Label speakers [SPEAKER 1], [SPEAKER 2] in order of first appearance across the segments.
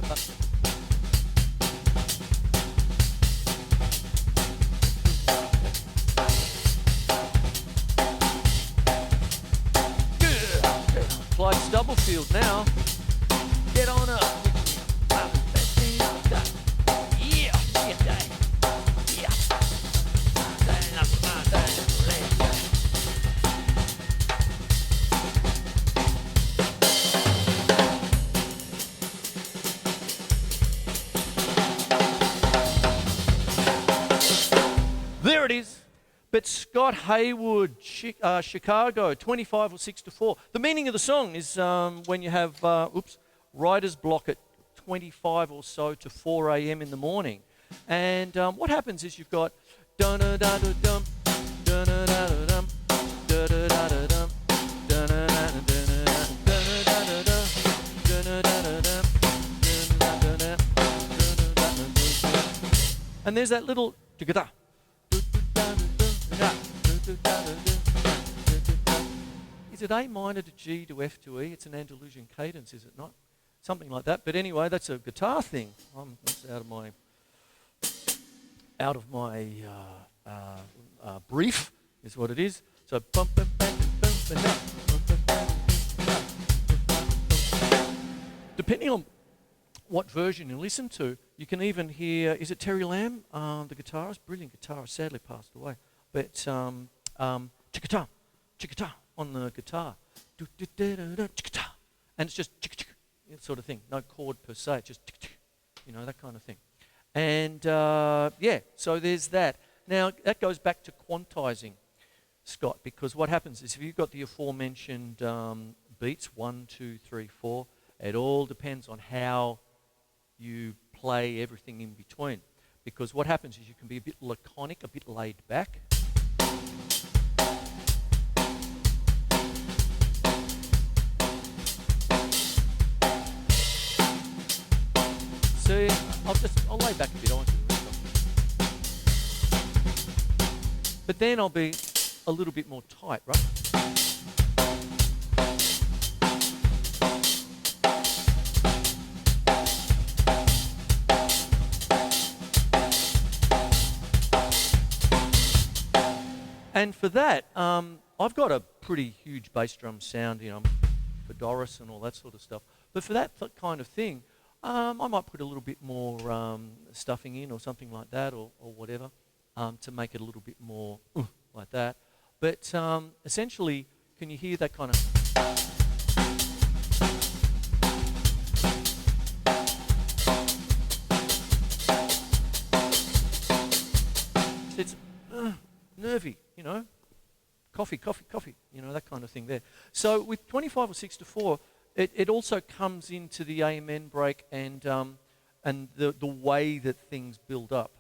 [SPEAKER 1] Clyde Stubblefield now. Get on up. Yeah. There it is. But Scott Haywood, Chicago, 25 or 6 to 4. The meaning of the song is when you have writer's block at 25 or so to 4 a.m. in the morning. And what happens is you've got dun-da-da-da-dum, dun-da-da-da-dum, dun-da-da-da-dum, and there's that little is it A minor to G to F to E? It's an Andalusian cadence, is it not? Something like that. But anyway, that's a guitar thing. That's out of my brief, is what it is. So depending on what version you listen to, you can even hear, is it Terry Lamb, the guitarist, brilliant guitarist, sadly passed away, but chickata, chickata on the guitar, and it's just sort of thing, no chord per se, it's just that kind of thing. And so there's that. Now that goes back to quantizing, Scott, because what happens is if you've got the aforementioned beats, 1, 2, 3, 4, it all depends on how you play everything in between. Because what happens is you can be a bit laconic, a bit laid back. See, I'll lay back a bit, I want you to really. But then I'll be a little bit more tight, right? And for that, I've got a pretty huge bass drum sound, for Doris and all that sort of stuff. But for that kind of thing, I might put a little bit more stuffing in or something like that or whatever to make it a little bit more like that. But essentially, can you hear that kind of... It's nervy, coffee, that kind of thing there. So with 25 or 6 to 4, it also comes into the amen break and the way that things build up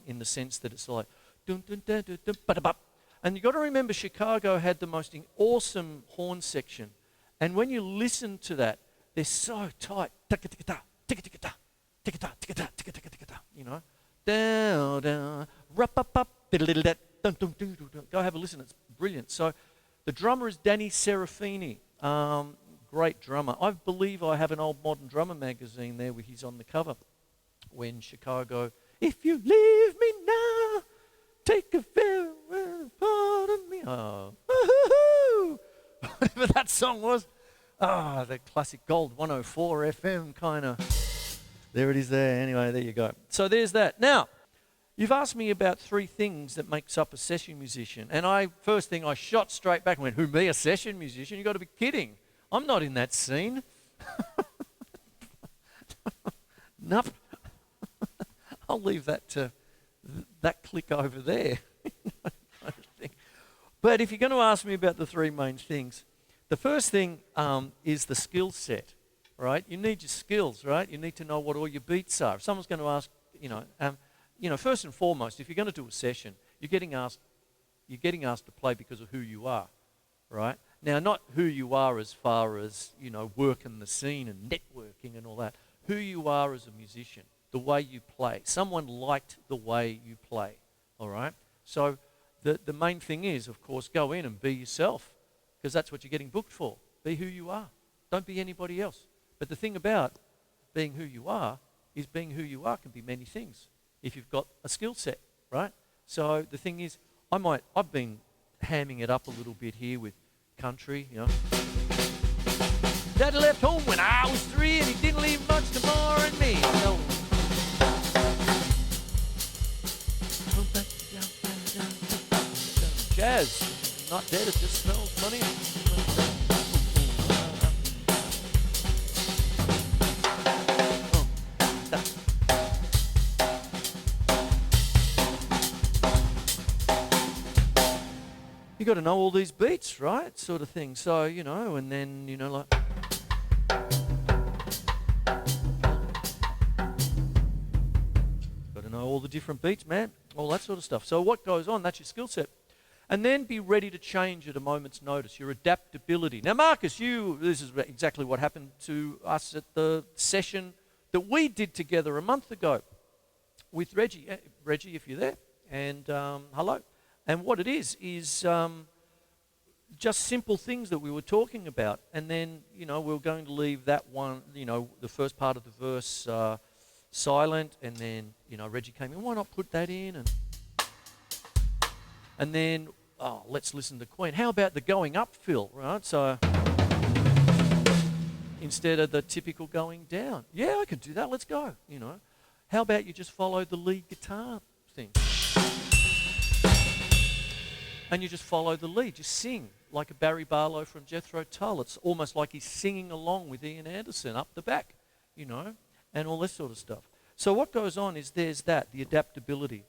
[SPEAKER 1] in the sense that it's like dun dun dun dun dun ba-da-bop. And you've got to remember Chicago had the most awesome horn section. And when you listen to that, they're so tight. Down, down, rap-up-up, go have a listen, it's brilliant. So the drummer is Danny Serafini, great drummer. I believe I have an old Modern Drummer magazine there where he's on the cover when Chicago, if you leave me now, take a farewell part of me. Oh, woo-hoo-hoo. Whatever that song was. The classic gold 104 FM kind of. There it is there. Anyway, there you go. So there's that. Now, you've asked me about 3 things that makes up a session musician. And first thing I shot straight back and went, who, me, a session musician? You've got to be kidding. I'm not in that scene. Nope. I'll leave that to that click over there. But if you're going to ask me about the 3 main things, the first thing is the skill set, right? You need your skills, right? You need to know what all your beats are. If someone's going to ask, first and foremost, if you're going to do a session, you're getting asked to play because of who you are, right? Now, not who you are as far as, working the scene and networking and all that. Who you are as a musician, the way you play. Someone liked the way you play, all right? So the main thing is, of course, go in and be yourself, because that's what you're getting booked for. Be who you are. Don't be anybody else. But the thing about being who you are is being who you are can be many things if you've got a skill set, right? So the thing is, I've been hamming it up a little bit here with country, you know. Dad left home when I was 3 and he didn't leave much to Ma and me. No. Jazz, not dead, it just smells funny. You got to know all these beats, right? Sort of thing. So, you know, and then, you know, like. Got to know all the different beats, man. All that sort of stuff. So what goes on, that's your skill set. And then be ready to change at a moment's notice, your adaptability. Now, Marcus, this is exactly what happened to us at the session that we did together a month ago with Reggie. Reggie, if you're there, and hello. And what it is just simple things that we were talking about. And then, you know, we were going to leave that one, you know, the first part of the verse silent. And then, you know, Reggie came in, why not put that in? And then, let's listen to Queen. How about the going up fill, right? So instead of the typical going down. Yeah, I could do that. Let's go, you know. How about you just follow the lead guitar thing? And you just follow the lead. Just sing like a Barry Barlow from Jethro Tull. It's almost like he's singing along with Ian Anderson up the back, you know, and all this sort of stuff. So what goes on is there's that, the adaptability.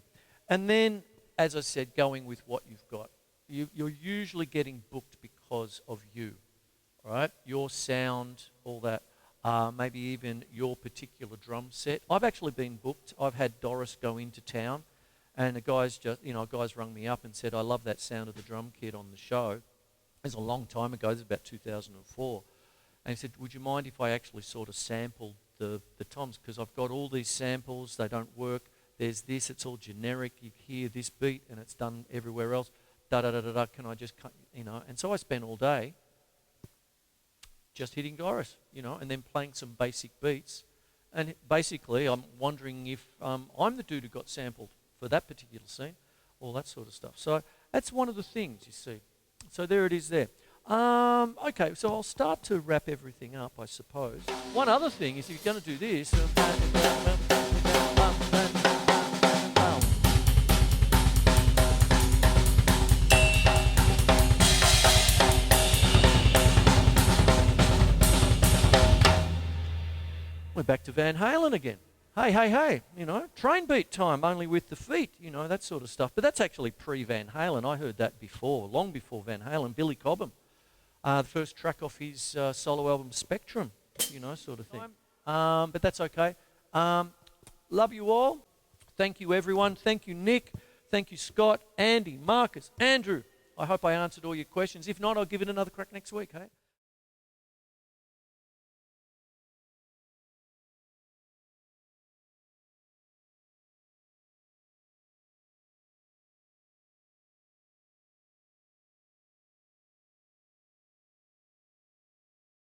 [SPEAKER 1] And then, as I said, going with what you've got. You're usually getting booked because of you, right? Your sound, all that. Maybe even your particular drum set. I've actually been booked. I've had Doris go into town. And a guy's rung me up and said, I love that sound of the drum kit on the show. It was a long time ago, this was about 2004. And he said, would you mind if I actually sort of sampled the toms? Because I've got all these samples, they don't work. There's this, it's all generic. You hear this beat and it's done everywhere else. Da-da-da-da-da, can I just cut, you know? And so I spent all day just hitting Doris, you know, and then playing some basic beats. And basically, I'm wondering if I'm the dude who got sampled for that particular scene, all that sort of stuff. So that's one of the things, you see. So there it is there. Okay, so I'll start to wrap everything up, I suppose. One other thing is if you're going to do this, we're back to Van Halen again. Hey, hey, hey, you know, train beat time, only with the feet, you know, that sort of stuff. But that's actually pre-Van Halen. I heard that before, long before Van Halen. Billy Cobham, the first track off his solo album Spectrum, you know, sort of thing. But that's okay. Love you all. Thank you, everyone. Thank you, Nick. Thank you, Scott, Andy, Marcus, Andrew. I hope I answered all your questions. If not, I'll give it another crack next week, hey?